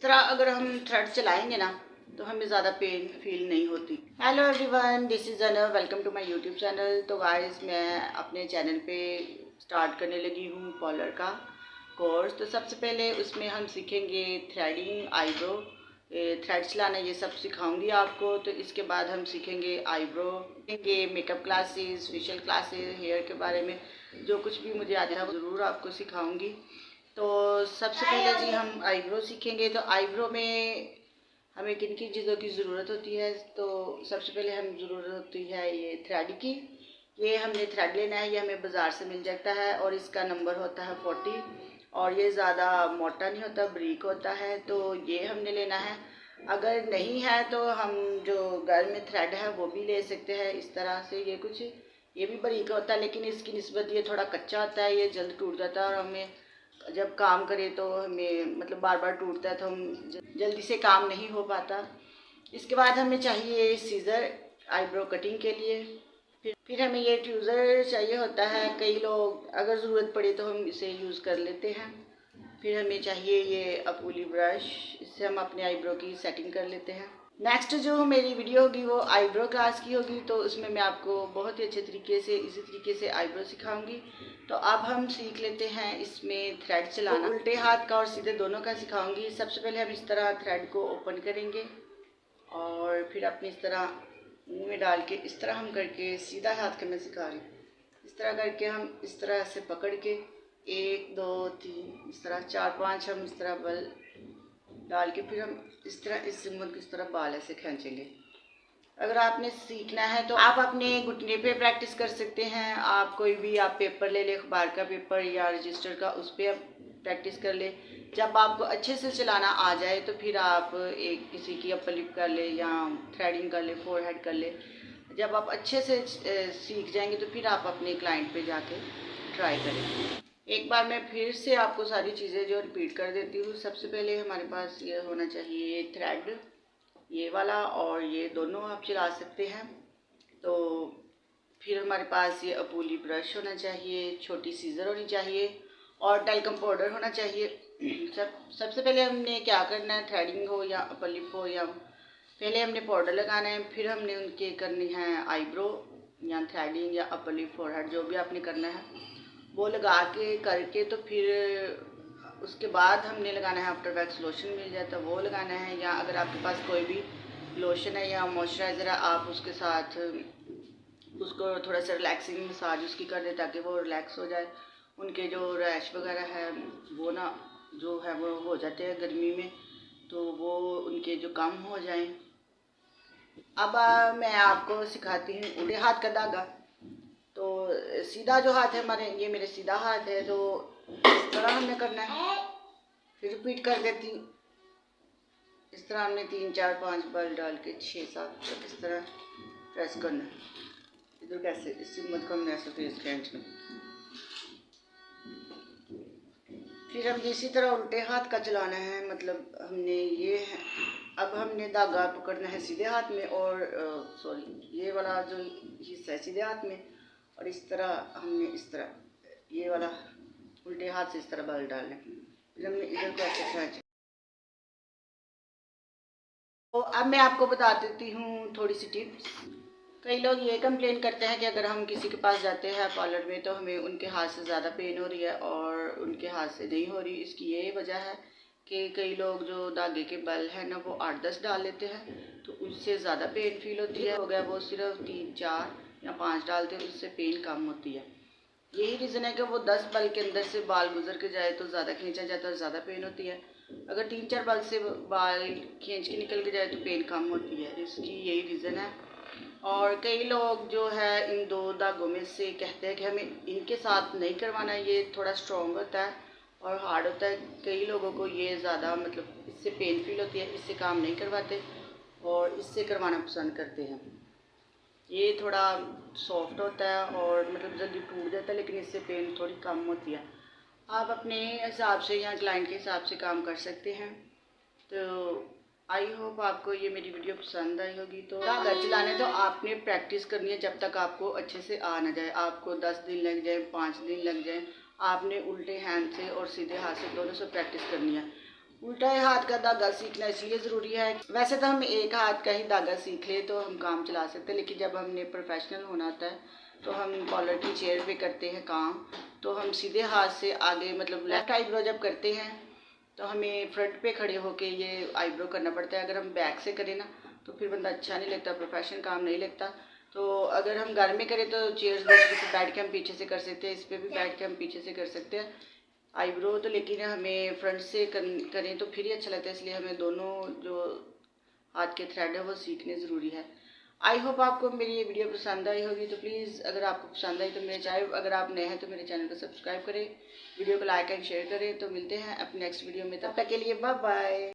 तरह अगर हम थ्रेड चलाएंगे ना तो हमें ज़्यादा पेन फील नहीं होती। Hello everyone, this is Anav, welcome to my YouTube channel. तो गाइस, मैं अपने चैनल पे स्टार्ट करने लगी हूँ पार्लर का कोर्स। तो सबसे पहले उसमें हम सीखेंगे थ्रेडिंग, आईब्रो, थ्रेड चलाना, ये सब सिखाऊंगी आपको। तो इसके बाद हम सीखेंगे आईब्रो, सीखेंगे makeup classes, facial classes, hair के बारे में जो कुछ भी मुझे आता है ज़रूर आपको सिखाऊंगी। तो सबसे पहले जी हम आईब्रो सीखेंगे। तो आईब्रो में हमें किन किन चीज़ों की ज़रूरत होती है? तो सबसे पहले हम ज़रूरत होती है ये थ्रेड की। ये हमने थ्रेड लेना है, ये हमें बाज़ार से मिल जाता है और इसका नंबर होता है 40 और ये ज़्यादा मोटा नहीं होता, बारीक होता है। तो ये हमने लेना है। अगर नहीं है तो हम जो घर में थ्रेड है वो भी ले सकते हैं। इस तरह से ये भी बारीक होता है, लेकिन इसकी निस्बत ये थोड़ा कच्चा होता है, ये जल्द टूट जाता है और हमें जब काम करें तो हमें मतलब बार बार टूटता है तो हम जल्दी से काम नहीं हो पाता। इसके बाद हमें चाहिए सीज़र आईब्रो कटिंग के लिए। फिर हमें ये ट्यूज़र चाहिए होता है। कई लोग अगर ज़रूरत पड़े तो हम इसे यूज़ कर लेते हैं। फिर हमें चाहिए ये अपूली ब्रश, इससे हम अपने आईब्रो की सेटिंग कर लेते हैं। नेक्स्ट जो मेरी वीडियो होगी वो आईब्रो क्लास की होगी, तो उसमें मैं आपको बहुत ही अच्छे तरीके से इसी तरीके से आईब्रो सिखाऊंगी। तो अब हम सीख लेते हैं इसमें थ्रेड चलाना। तो उल्टे हाथ का और सीधे दोनों का सिखाऊंगी। सबसे पहले हम इस तरह थ्रेड को ओपन करेंगे और फिर अपनी इस तरह मुंह में डाल के इस तरह हम करके, सीधा हाथ का मैं सिखा रही हूँ, इस तरह करके हम इस तरह से पकड़ के 1 2 3 इस तरह 4 5 हम इस तरह बल डाल के फिर हम इस तरह इस सिम्बल की इस तरह बाल ऐसे खींचेंगे। अगर आपने सीखना है तो आप अपने घुटने पे प्रैक्टिस कर सकते हैं। आप कोई भी आप पेपर ले ले, अखबार का पेपर या रजिस्टर का, उस पर आप प्रैक्टिस कर ले। जब आपको अच्छे से चलाना आ जाए तो फिर आप एक किसी की अपर लिप कर ले या थ्रेडिंग कर ले, फोरहेड कर ले। जब आप अच्छे से सीख जाएंगे तो फिर आप अपने क्लाइंट पे जाके ट्राई करें। एक बार मैं फिर से आपको सारी चीज़ें जो रिपीट कर देती हूँ। सबसे पहले हमारे पास ये होना चाहिए थ्रेड, ये वाला, और ये दोनों आप चला सकते हैं। तो फिर हमारे पास ये अपूली ब्रश होना चाहिए, छोटी सीज़र होनी चाहिए और टेल्कम पाउडर होना चाहिए। सबसे पहले हमने क्या करना है, थ्रेडिंग हो या अपर लिप हो, या पहले हमने पाउडर लगाना है, फिर हमने उनके करनी है आईब्रो या थ्रेडिंग या अपर लिप, फोरहेड, जो भी आपने करना है वो लगा के करके, तो फिर उसके बाद हमने लगाना है आफ्टर वैक्स लोशन मिल जाता है वो लगाना है, या अगर आपके पास कोई भी लोशन है या मॉइस्चराइज़र है आप उसके साथ उसको थोड़ा सा रिलैक्सिंग मसाज उसकी कर दें ताकि वो रिलैक्स हो जाए। उनके जो रैश वगैरह है वो ना जो है वो हो जाते हैं गर्मी में, तो वो उनके जो कम हो जाएं। अब मैं आपको सिखाती हूँ उल्टे हाथ का धागा। तो सीधा जो हाथ है हमारे, ये मेरे सीधा हाथ है, तो इस तरह हमने करना है। फिर रिपीट कर देती हूँ। इस तरह हमने 3 4 5 बल डाल के 6 7 तक इस तरह प्रेस करना है। इधर कैसे इस हिम्मत को हमने ऐसे फेस खींचना। फिर हम इसी तरह उल्टे हाथ का चलाना है। मतलब हमने ये है, अब हमने धागा पकड़ना है सीधे हाथ में और सॉरी ये वाला जो हिस्सा है सीधे हाथ में, और इस तरह हमने इस तरह ये वाला उल्टे हाथ से इस तरह बल डालना है। फिर हमने इधर को ऐसे खींचा। तो अब मैं आपको बता देती हूँ थोड़ी सी टिप्स। कई लोग ये कंप्लेन करते हैं कि अगर हम किसी के पास जाते हैं पार्लर में तो हमें उनके हाथ से ज़्यादा पेन हो रही है और उनके हाथ से नहीं हो रही। इसकी ये वजह है कि कई लोग जो धागे के बल है ना वो 8-10 डाल लेते हैं, तो उससे ज़्यादा पेन फील होती है। हो गया वो सिर्फ 3 4 या 5 डालते हैं, उससे पेन कम होती है। यही रीज़न है कि वो 10 बल के अंदर से बाल गुजर के जाए तो ज़्यादा खींचा जाता है, ज़्यादा पेन होती है। अगर 3 4 बल से बाल खींच के निकल के जाए तो पेन कम होती है। इसकी यही रीज़न है। और कई लोग जो है इन दो धागों में से कहते हैं कि हमें इनके साथ नहीं करवाना, ये थोड़ा स्ट्रॉन्ग होता है और हार्ड होता है। कई लोगों को ये ज़्यादा मतलब इससे पेन फील होती है, इससे काम नहीं करवाते और इससे करवाना पसंद करते हैं। ये थोड़ा सॉफ्ट होता है और मतलब जल्दी टूट जाता है, लेकिन इससे पेन थोड़ी कम होती है। आप अपने हिसाब से या क्लाइंट के हिसाब से काम कर सकते हैं। तो आई होप आपको ये मेरी वीडियो पसंद आई होगी। तो धागा चलाने तो आपने प्रैक्टिस करनी है जब तक आपको अच्छे से आ ना जाए। आपको 10 दिन लग जाए, 5 दिन लग जाए, आपने उल्टे हैंड से और सीधे हाथ से दोनों से प्रैक्टिस करनी है। उल्टा हाथ का धागा सीखना इसलिए ज़रूरी है, वैसे तो हम एक हाथ का ही धागा सीख ले तो हम काम चला सकते हैं, लेकिन जब हमने प्रोफेशनल होना होता है तो हम कॉलर की चेयर पे करते हैं काम, तो हम सीधे हाथ से आगे मतलब लेफ्ट आईब्रो जब करते हैं तो हमें फ्रंट पे खड़े होके ये आईब्रो करना पड़ता है। अगर हम बैक से करें ना तो फिर बंदा अच्छा नहीं लगता, प्रोफेशनल काम नहीं लगता। तो अगर हम घर में करें तो चेयर्स दूसरी पे बैठ के हम पीछे से कर सकते हैं, इस पर भी बैठ के हम पीछे से कर सकते हैं आईब्रो तो, लेकिन हमें फ्रंट से करें तो फिर ही अच्छा लगता है, इसलिए हमें दोनों जो हाथ के थ्रेड है वो सीखने ज़रूरी है। आई होप आपको मेरी ये वीडियो पसंद आई होगी, तो प्लीज़ अगर आपको पसंद आई तो मेरे चैनल, अगर आप नए हैं तो मेरे चैनल को सब्सक्राइब करें, वीडियो को लाइक एंड शेयर करें। तो मिलते हैं अपने नेक्स्ट वीडियो में, तब तक के लिए बाय बाय।